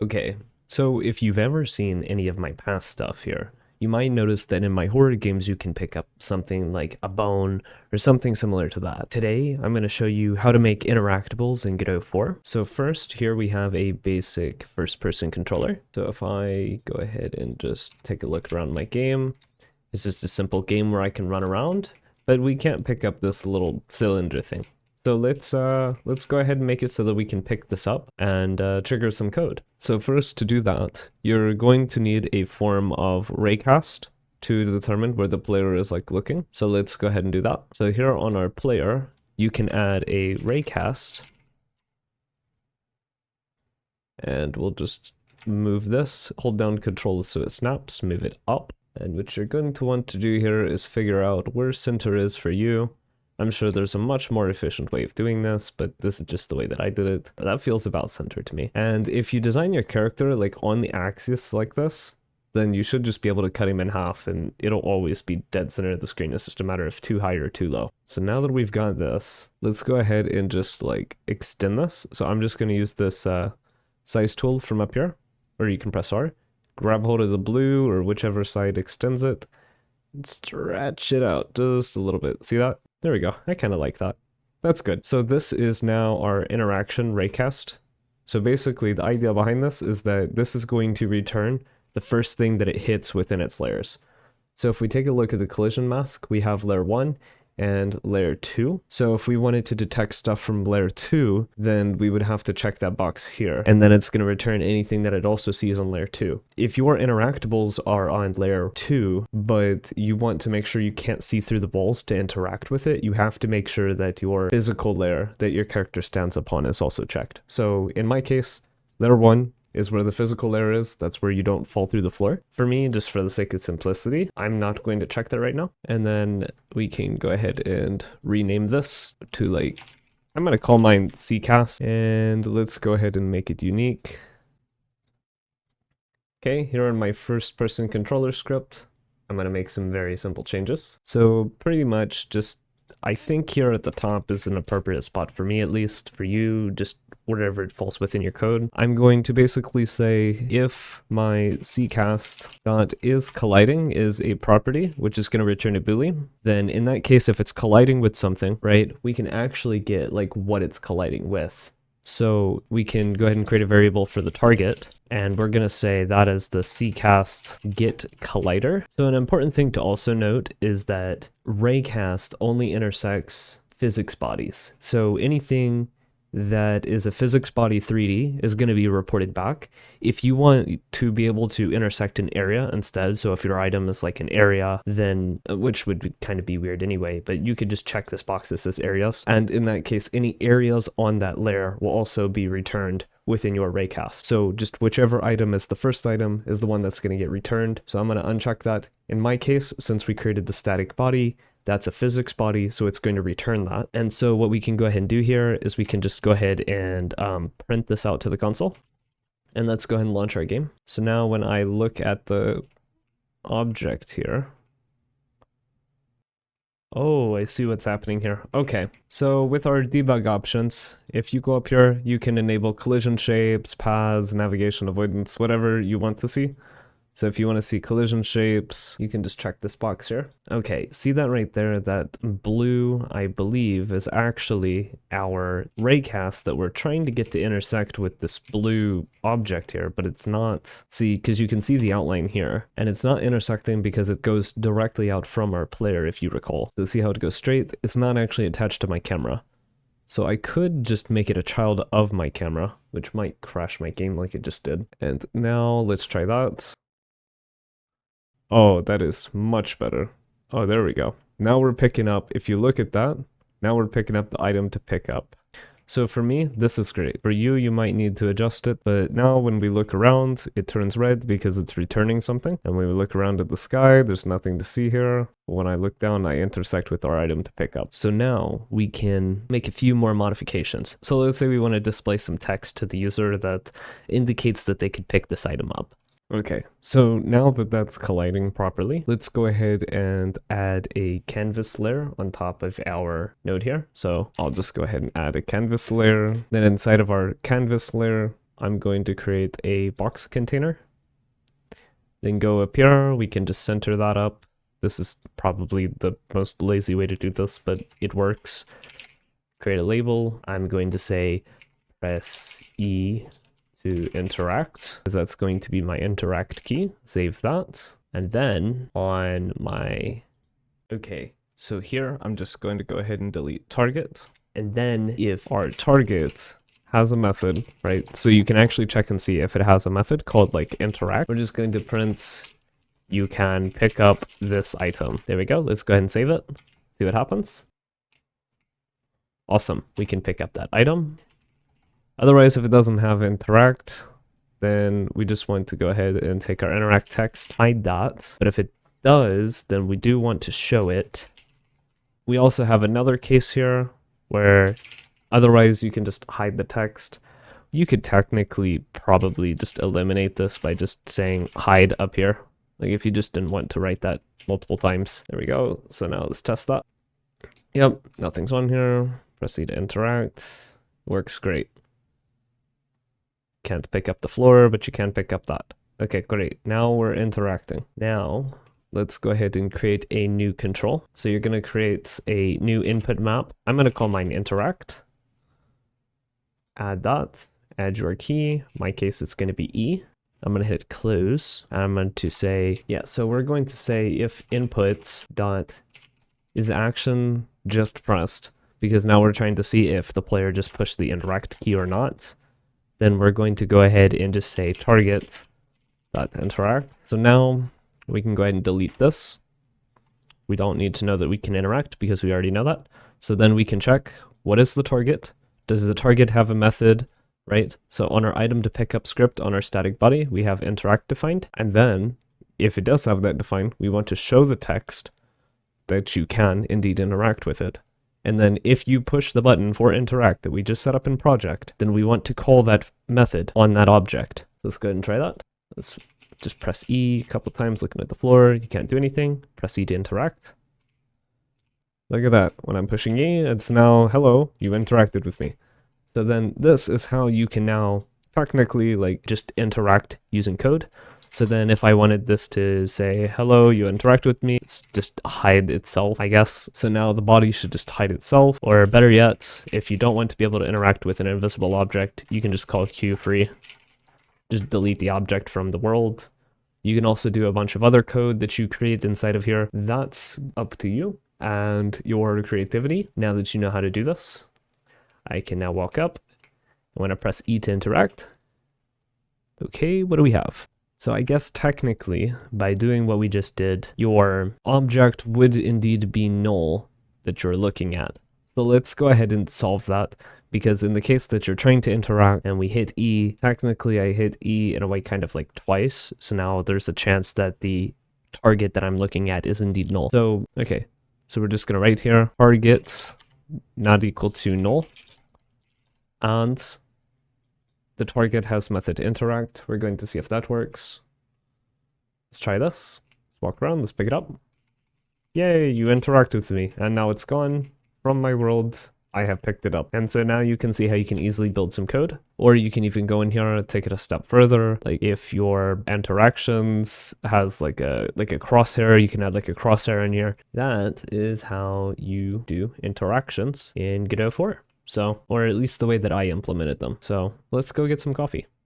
Okay, so if you've ever seen any of my past stuff here, you might notice that in my horror games you can pick up something like a bone or something similar to that. Today, I'm going to show you how to make interactables in Godot 4. So first, here we have a basic first-person controller. So if I go ahead and just take a look around my game, it's just a simple game where I can run around, but we can't pick up this little cylinder thing. So let's go ahead and make it so that we can pick this up and trigger some code. So first, to do that, you're going to need a form of raycast to determine where the player is looking. So let's go ahead and do that. So here on our player, you can add a raycast, and we'll just move this, hold down Control so it snaps, move it up. And what you're going to want to do here is figure out where center is for you. I'm sure there's a much more efficient way of doing this, but this is just the way that I did it. That feels about center to me. And if you design your character on the axis like this, then you should just be able to cut him in half and it'll always be dead center of the screen. It's just a matter of too high or too low. So now that we've got this, let's go ahead and just extend this. So I'm just going to use this size tool from up here, or you can press R, grab hold of the blue or whichever side extends it, and stretch it out just a little bit. See that? There we go. I kind of like that. That's good. So this is now our interaction raycast. So basically the idea behind this is that this is going to return the first thing that it hits within its layers. So if we take a look at the collision mask, we have layer 1 and layer 2. So if we wanted to detect stuff from layer 2, then we would have to check that box here, and then it's going to return anything that it also sees on layer 2. If your interactables are on layer 2, but you want to make sure you can't see through the walls to interact with it, you have to make sure that your physical layer that your character stands upon is also checked. So in my case, layer 1 is where the physical layer is. That's where you don't fall through the floor. For me, just for the sake of simplicity, I'm not going to check that right now. And then we can go ahead and rename this to I'm going to call mine CCast, and let's go ahead and make it unique. Okay, here in my first person controller script, I'm going to make some very simple changes. So pretty much just, I think here at the top is an appropriate spot for me, at least. For you, just wherever it falls within your code. I'm going to basically say if my CCast.isColliding is a property, which is going to return a boolean, then in that case, if it's colliding with something, right, we can actually get what it's colliding with. So we can go ahead and create a variable for the target, and we're going to say that is the CCast get collider. So an important thing to also note is that raycast only intersects physics bodies. So anything that is a physics body 3D is going to be reported back. If you want to be able to intersect an area instead, so if your item is an area, then, which would kind of be weird anyway, but you could just check this box that says areas, and in that case, any areas on that layer will also be returned within your raycast. So just whichever item is the first item is the one that's going to get returned. So I'm going to uncheck that. In my case, since we created the static body, that's a physics body, so it's going to return that. And so what we can go ahead and do here is we can just go ahead and print this out to the console. And let's go ahead and launch our game. So now when I look at the object here, oh, I see what's happening here. Okay, so with our debug options, if you go up here, you can enable collision shapes, paths, navigation avoidance, whatever you want to see. So if you want to see collision shapes, you can just check this box here. Okay, see that right there? That blue, I believe, is actually our raycast that we're trying to get to intersect with this blue object here, but it's not. See, because you can see the outline here, and it's not intersecting because it goes directly out from our player, if you recall. So see how it goes straight? It's not actually attached to my camera. So I could just make it a child of my camera, which might crash my game like it just did. And now let's try that. Oh, that is much better. Oh, there we go. Now we're picking up, if you look at that, now we're picking up the item to pick up. So for me, this is great. For you, you might need to adjust it, but now when we look around, it turns red because it's returning something. And when we look around at the sky, there's nothing to see here. When I look down, I intersect with our item to pick up. So now we can make a few more modifications. So let's say we want to display some text to the user that indicates that they could pick this item up. Okay, so now that that's colliding properly, let's go ahead and add a canvas layer on top of our node here. So I'll just go ahead and add a canvas layer. Then inside of our canvas layer, I'm going to create a box container. Then go up here, we can just center that up. This is probably the most lazy way to do this, but it works. Create a label. I'm going to say press E to interact, because that's going to be my interact key. Save that. And then on my... Okay, so here I'm just going to go ahead and delete target. And then if our target has a method, right? So you can actually check and see if it has a method called like interact. We're just going to print, you can pick up this item. There we go. Let's go ahead and save it. See what happens. Awesome. We can pick up that item. Otherwise, if it doesn't have interact, then we just want to go ahead and take our interact text, hide that. But if it does, then we do want to show it. We also have another case here where otherwise you can just hide the text. You could technically probably just eliminate this by just saying hide up here. Like if you just didn't want to write that multiple times. There we go. So now let's test that. Yep, nothing's on here. Proceed to interact. Works great. Can't pick up the floor, but you can pick up that. Okay, great. Now we're interacting. Now let's go ahead and create a new control. So you're going to create a new input map. I'm going to call mine interact. Add that. Add your key. In my case, it's going to be E. I'm going to hit close. And I'm going to say, yeah, so we're going to say if inputs dot is action just pressed, because now we're trying to see if the player just pushed the interact key or not. Then we're going to go ahead and just say target dot interact. So now we can go ahead and delete this. We don't need to know that we can interact because we already know that. So then we can check, what is the target? Does the target have a method, right? So on our item to pick up script on our static body, we have interact defined. And then if it does have that defined, we want to show the text that you can indeed interact with it. And then if you push the button for interact that we just set up in project, then we want to call that method on that object. Let's go ahead and try that. Let's just press E a couple times, looking at the floor. You can't do anything. Press E to interact. Look at that. When I'm pushing E, it's now, hello, you interacted with me. So then this is how you can now technically like just interact using code. So then if I wanted this to say, hello, you interact with me, it's just hide itself, I guess. So now the body should just hide itself. Or better yet, if you don't want to be able to interact with an invisible object, you can just call Q free. Just delete the object from the world. You can also do a bunch of other code that you create inside of here. That's up to you and your creativity. Now that you know how to do this, I can now walk up. I want to press E to interact. Okay, what do we have? So I guess technically, by doing what we just did, your object would indeed be null that you're looking at. So let's go ahead and solve that, because in the case that you're trying to interact and we hit E, technically I hit E in a way kind of like twice. So now there's a chance that the target that I'm looking at is indeed null. So, okay, so we're just going to write here, target not equal to null. And the target has method interact. We're going to see if that works. Let's try this. Let's walk around. Let's pick it up. Yay, you interact with me. And now it's gone from my world. I have picked it up. And so now you can see how you can easily build some code. Or you can even go in here and take it a step further. Like if your interactions has like a crosshair, you can add like a crosshair in here. That is how you do interactions in Godot 4. So, or at least the way that I implemented them. So let's go get some coffee.